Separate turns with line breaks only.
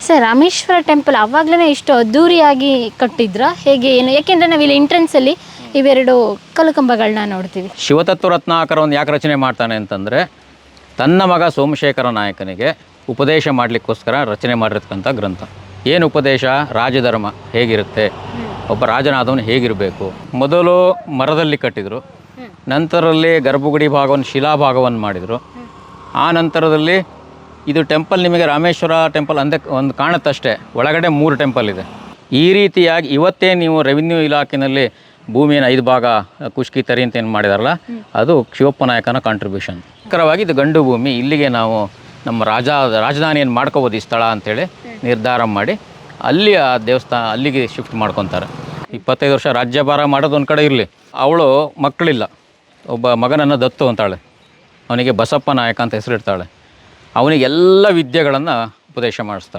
Sir Rameshwara temple ಆವಾಗಲೇ ಇಷ್ಟು ಅದ್ದೂರಿಯಾಗಿ ಕಟ್ಟಿದ್ರ ಹೇಗೆ ಏನು? ಯಾಕೆಂದರೆ ನಾವಿಲ್ಲಿ ಎಂಟ್ರೆನ್ಸಲ್ಲಿ ಇವೆರಡು ಕಲ್ಲುಕಂಬಗಳನ್ನ ನೋಡ್ತೀವಿ.
ಶಿವತತ್ವ ರತ್ನಾಕರವನ್ನು ಯಾಕೆ ರಚನೆ ಮಾಡ್ತಾನೆ ಅಂತಂದರೆ ತನ್ನ ಮಗ ಸೋಮಶೇಖರ ನಾಯಕನಿಗೆ ಉಪದೇಶ ಮಾಡಲಿಕ್ಕೋಸ್ಕರ ರಚನೆ ಮಾಡಿರ್ತಕ್ಕಂಥ ಗ್ರಂಥ. ಏನು ಉಪದೇಶ? ರಾಜಧರ್ಮ ಹೇಗಿರುತ್ತೆ, ಒಬ್ಬ ರಾಜನಾದವನು ಹೇಗಿರಬೇಕು. ಮೊದಲು ಮರದಲ್ಲಿ ಕಟ್ಟಿದರು, ನಂತರದಲ್ಲಿ ಗರ್ಭಗುಡಿ ಭಾಗವನ್ನು ಶಿಲಾಭಾಗವನ್ನು ಮಾಡಿದರು. ಆ ನಂತರದಲ್ಲಿ ಇದು ಟೆಂಪಲ್ ನಿಮಗೆ ರಾಮೇಶ್ವರ ಟೆಂಪಲ್ ಅಂದೇ ಒಂದು ಕಾಣುತ್ತಷ್ಟೇ, ಒಳಗಡೆ 3 ಟೆಂಪಲ್ ಇದೆ. ಈ ರೀತಿಯಾಗಿ ಇವತ್ತೇ ನೀವು ರೆವಿನ್ಯೂ ಇಲಾಖೆಯಲ್ಲಿ ಭೂಮಿಯನ್ನು 5 ಭಾಗ ಕುಷ್ಕಿ ತರಿ ಅಂತ ಏನು ಮಾಡಿದಾರಲ್ಲ, ಅದು ಶಿವಪ್ಪ ನಾಯಕನ ಕಾಂಟ್ರಿಬ್ಯೂಷನ್. ಪ್ರಕಾರವಾಗಿ ಇದು ಗಂಡು ಭೂಮಿ. ಇಲ್ಲಿಗೆ ನಾವು ನಮ್ಮ ರಾಜಧಾನಿಯನ್ನು ಮಾಡ್ಕೋಬೋದು ಈ ಸ್ಥಳ ಅಂಥೇಳಿ ನಿರ್ಧಾರ ಮಾಡಿ ಅಲ್ಲಿ ಆ ದೇವಸ್ಥಾನ ಅಲ್ಲಿಗೆ ಶಿಫ್ಟ್ ಮಾಡ್ಕೊತಾರೆ. 25 ವರ್ಷ ರಾಜ್ಯಭಾರ ಮಾಡೋದು ಒಂದು ಕಡೆ ಇರಲಿ, ಅವಳು ಮಕ್ಕಳಿಲ್ಲ, ಒಬ್ಬ ಮಗನನ್ನು ದತ್ತು ಅಂತಾಳೆ, ಅವನಿಗೆ ಬಸಪ್ಪ ನಾಯಕ ಅಂತ ಹೆಸರಿಡ್ತಾಳೆ. ಅವನಿಗೆಲ್ಲ ವಿದ್ಯೆಗಳನ್ನು ಉಪದೇಶ ಮಾಡಿಸ್ತಾಳೆ.